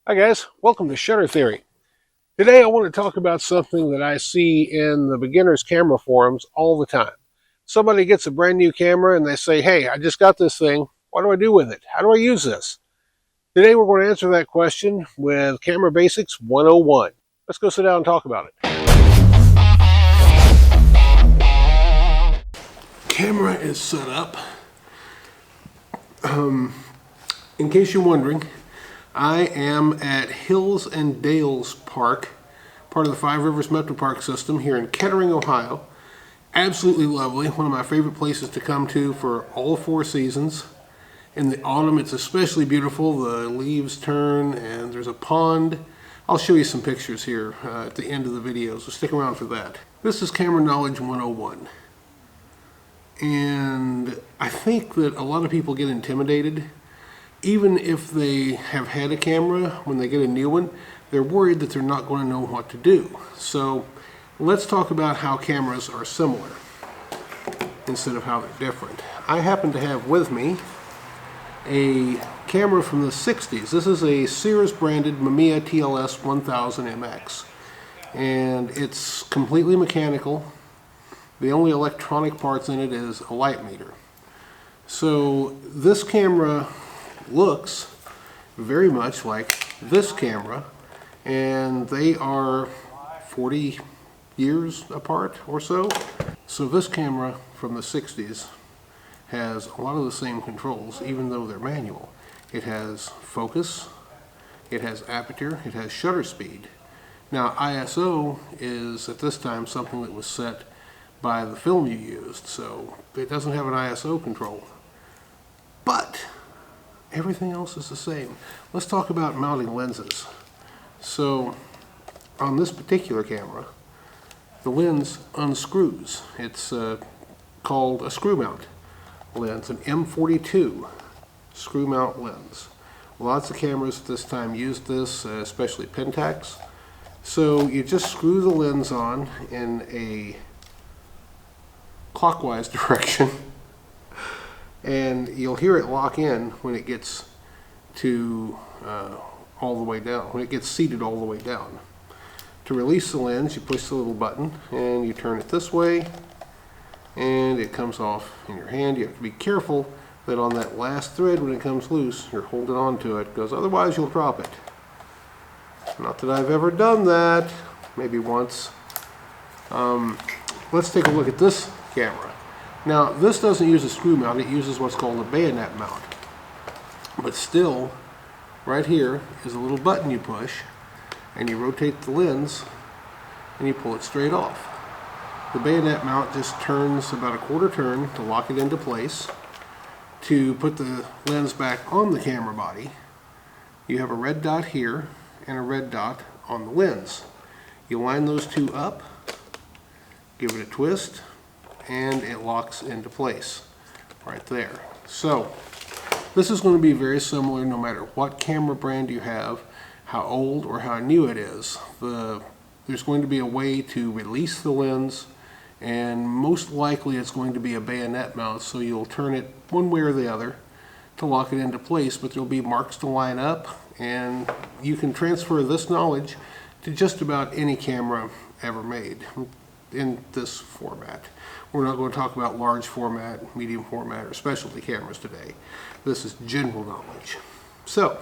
Hi guys, welcome to Shutter Theory. Today I want to talk about something that I see in the beginners camera forums all the time. Somebody gets a brand new camera and they say, hey, I just got this thing. What do I do with it? How do I use this? Today we're going to answer that question with Camera Basics 101. Let's go sit down and talk about it. Camera is set up. In case you're wondering, I am at Hills and Dales Park, part of the Five Rivers Metro Park system here in Kettering, Ohio. Absolutely lovely, one of my favorite places to come to for all 4 seasons. In the autumn it's especially beautiful. The leaves turn and there's a pond. I'll show you some pictures here at the end of the video, so stick around for that. This is Camera Knowledge 101. And I think that a lot of people get intimidated. Even if they have had a camera, when they get a new one, they're worried that they're not going to know what to do. So let's talk about how cameras are similar instead of how they're different. I happen to have with me a camera from the 60s. This is a Sears branded Mamiya TLS 1000 MX. And it's completely mechanical. The only electronic parts in it is a light meter. So this camera looks very much like this camera, and they are 40 years apart or so. So this camera from the 60s has a lot of the same controls, even though they're manual. It has focus, it has aperture, it has shutter speed. Now ISO is at this time something that was set by the film you used, so it doesn't have an ISO control. But everything else is the same. Let's talk about mounting lenses. So on this particular camera, the lens unscrews. It's called a screw mount lens, an M42 screw mount lens. Lots of cameras at this time use this, especially Pentax. So you just screw the lens on in a clockwise direction, and you'll hear it lock in when it gets to all the way down, when it gets seated all the way down. To release the lens, you push the little button and you turn it this way and it comes off in your hand. You have to be careful that on that last thread, when it comes loose, you're holding on to it, because otherwise you'll drop it. Not that I've ever done that, maybe once. Let's take a look at this camera. Now, this doesn't use a screw mount, it uses what's called a bayonet mount. But still, right here is a little button you push, and you rotate the lens, and you pull it straight off. The bayonet mount just turns about a quarter turn to lock it into place. To put the lens back on the camera body, you have a red dot here, and a red dot on the lens. You line those two up, give it a twist, and it locks into place right there. So this is going to be very similar no matter what camera brand you have, how old or how new it is. There's going to be a way to release the lens, and most likely it's going to be a bayonet mount, so you'll turn it one way or the other to lock it into place, but there'll be marks to line up, and you can transfer this knowledge to just about any camera ever made in this format. We're not going to talk about large format, medium format, or specialty cameras today. This is general knowledge. So,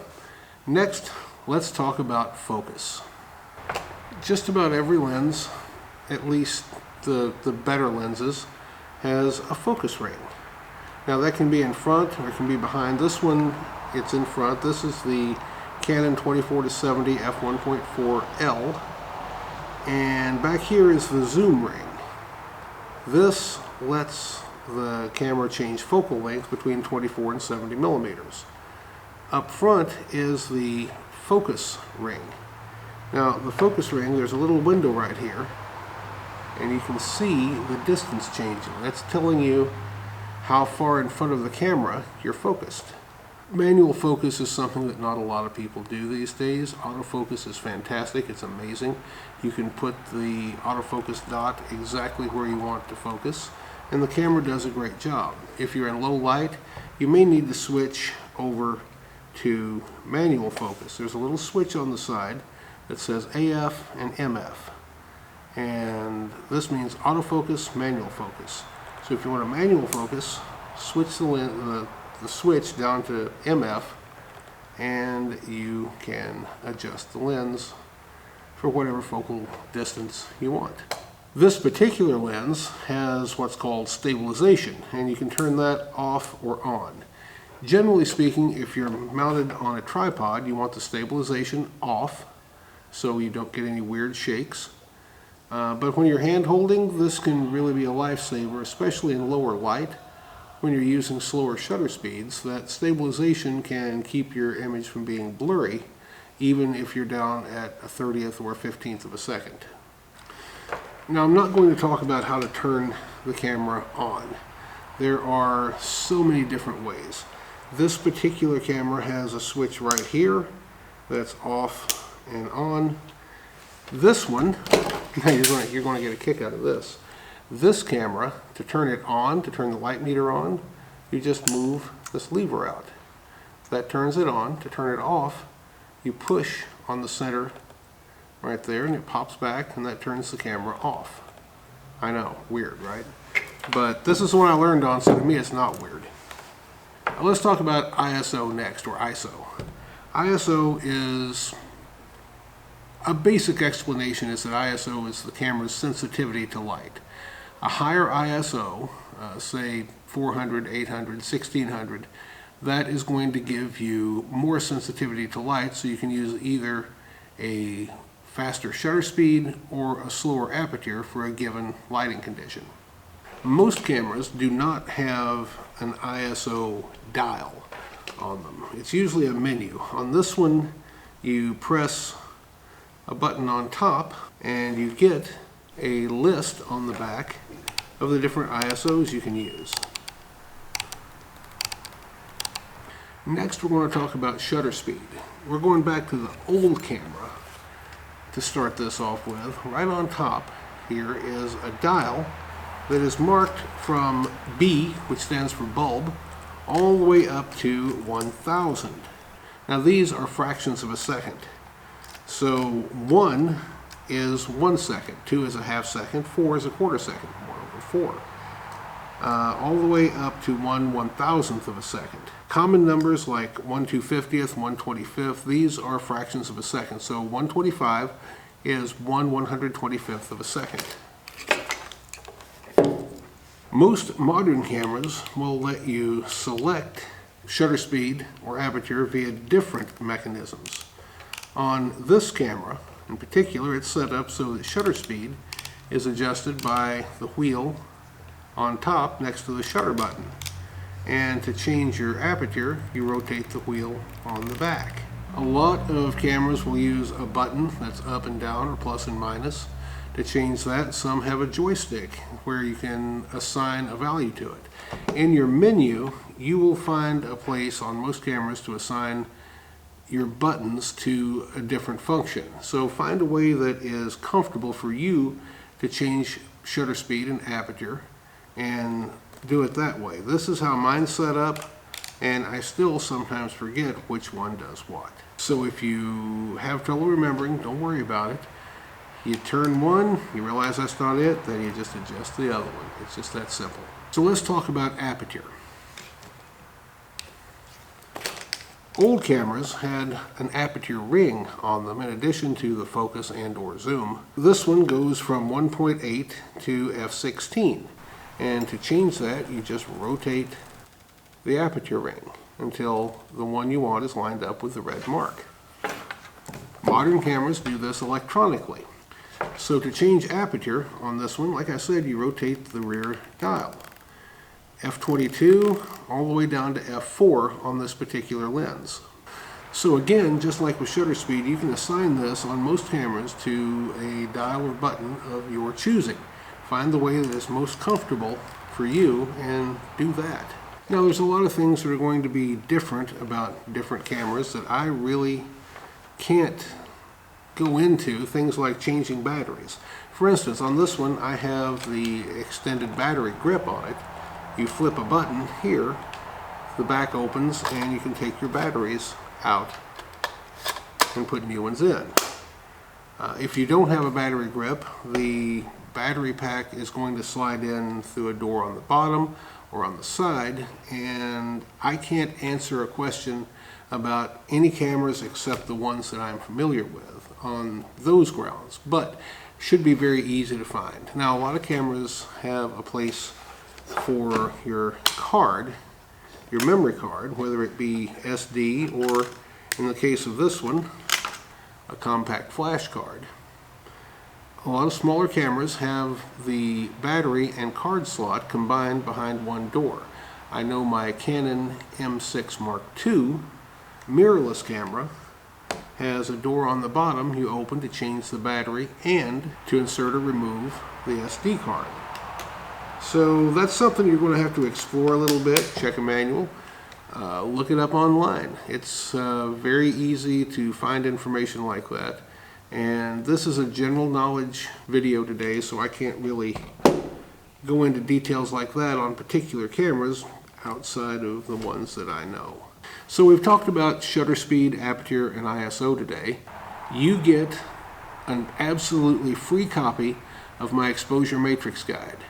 next, let's talk about focus. Just about every lens, at least the better lenses, has a focus ring. Now that can be in front or it can be behind. This one, it's in front. This is the Canon 24-70 f1.4L. And back here is the zoom ring. This lets the camera change focal length between 24 and 70 millimeters. Up front is the focus ring. Now the focus ring, there's a little window right here, and you can see the distance changing. That's telling you how far in front of the camera you're focused. Manual focus is something that not a lot of people do these days. Autofocus is fantastic, it's amazing. You can put the autofocus dot exactly where you want to focus, and the camera does a great job. If you're in low light, you may need to switch over to manual focus. There's a little switch on the side that says AF and MF. And this means autofocus, manual focus. So if you want a manual focus, switch the switch down to MF, and you can adjust the lens for whatever focal distance you want. This particular lens has what's called stabilization, and you can turn that off or on. Generally speaking, if you're mounted on a tripod, you want the stabilization off so you don't get any weird shakes. But when you're hand holding, this can really be a lifesaver, especially in lower light. When you're using slower shutter speeds, that stabilization can keep your image from being blurry, even if you're down at a 30th or a 15th of a second. Now, I'm not going to talk about how to turn the camera on. There are so many different ways. This particular camera has a switch right here that's off and on. This one, now you're going to get a kick out of this. This camera, to turn it on, to turn the light meter on, you just move this lever out. That turns it on. To turn it off, you push on the center right there and it pops back, and that turns the camera off. I know, weird, right? But this is the one I learned on, so to me it's not weird. Now let's talk about ISO next, or ISO. ISO is a basic explanation is that ISO is the camera's sensitivity to light. A higher ISO, say 400, 800, 1600, that is going to give you more sensitivity to light, so you can use either a faster shutter speed or a slower aperture for a given lighting condition. Most cameras do not have an ISO dial on them. It's usually a menu. On this one, you press a button on top and you get a list on the back of the different ISOs you can use. Next, we're going to talk about shutter speed. We're going back to the old camera to start this off with. Right on top here is a dial that is marked from B, which stands for bulb, all the way up to 1000. Now these are fractions of a second. So 1 is 1 second, 2 is a half second, 4 is a quarter second, 1/4. All the way up to 1/1000th of a second. Common numbers like 1/250th, 1/25th, these are fractions of a second. So 125 is 1/125th of a second. Most modern cameras will let you select shutter speed or aperture via different mechanisms. On this camera, in particular, it's set up so that shutter speed is adjusted by the wheel on top next to the shutter button. And to change your aperture, you rotate the wheel on the back. A lot of cameras will use a button that's up and down or plus and minus to change that. Some have a joystick where you can assign a value to it. In your menu, you will find a place on most cameras to assign your buttons to a different function. So find a way that is comfortable for you to change shutter speed and aperture and do it that way. This is how mine's set up, and I still sometimes forget which one does what. So if you have trouble remembering, don't worry about it. You turn one, you realize that's not it, then you just adjust the other one. It's just that simple. So let's talk about aperture. Old cameras had an aperture ring on them in addition to the focus and or zoom. This one goes from 1.8 to f16. And to change that, you just rotate the aperture ring until the one you want is lined up with the red mark. Modern cameras do this electronically. So to change aperture on this one, like I said, you rotate the rear dial. f22 all the way down to f4 on this particular lens. So again, just like with shutter speed, you can assign this on most cameras to a dial or button of your choosing. Find the way that is most comfortable for you and do that. Now there's a lot of things that are going to be different about different cameras that I really can't go into, things like changing batteries. For instance, on this one I have the extended battery grip on it. You flip a button here, the back opens, and you can take your batteries out and put new ones in. If you don't have a battery grip, the battery pack is going to slide in through a door on the bottom or on the side, and I can't answer a question about any cameras except the ones that I'm familiar with on those grounds, but should be very easy to find. Now, a lot of cameras have a place for your card, your memory card, whether it be SD or, in the case of this one, a compact flash card. A lot of smaller cameras have the battery and card slot combined behind one door. I know my Canon M6 Mark II mirrorless camera has a door on the bottom you open to change the battery and to insert or remove the SD card. So that's something you're going to have to explore a little bit, check a manual, look it up online. It's very easy to find information like that. And this is a general knowledge video today, so I can't really go into details like that on particular cameras outside of the ones that I know. So we've talked about shutter speed, aperture, and ISO today. You get an absolutely free copy of my exposure matrix guide.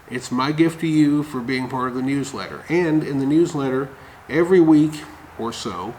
It's my gift to you for being part of the newsletter. And in the newsletter, every week or so,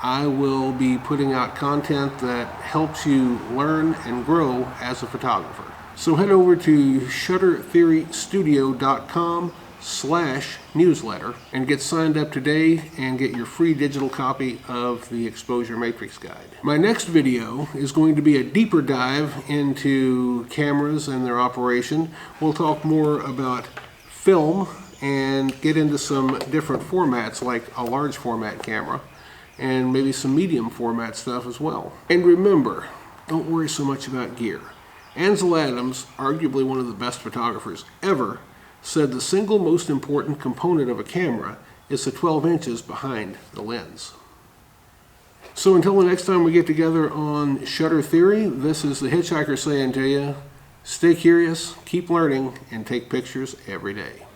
I will be putting out content that helps you learn and grow as a photographer. So head over to shuttertheorystudio.com/newsletter and get signed up today and get your free digital copy of the Exposure Matrix Guide. My next video is going to be a deeper dive into cameras and their operation. We'll talk more about film and get into some different formats like a large format camera and maybe some medium format stuff as well. And remember, don't worry so much about gear. Ansel Adams, arguably one of the best photographers ever, said the single most important component of a camera is the 12 inches behind the lens. So until the next time we get together on Shutter Theory, this is the Hitchhiker saying to you, stay curious, keep learning, and take pictures every day.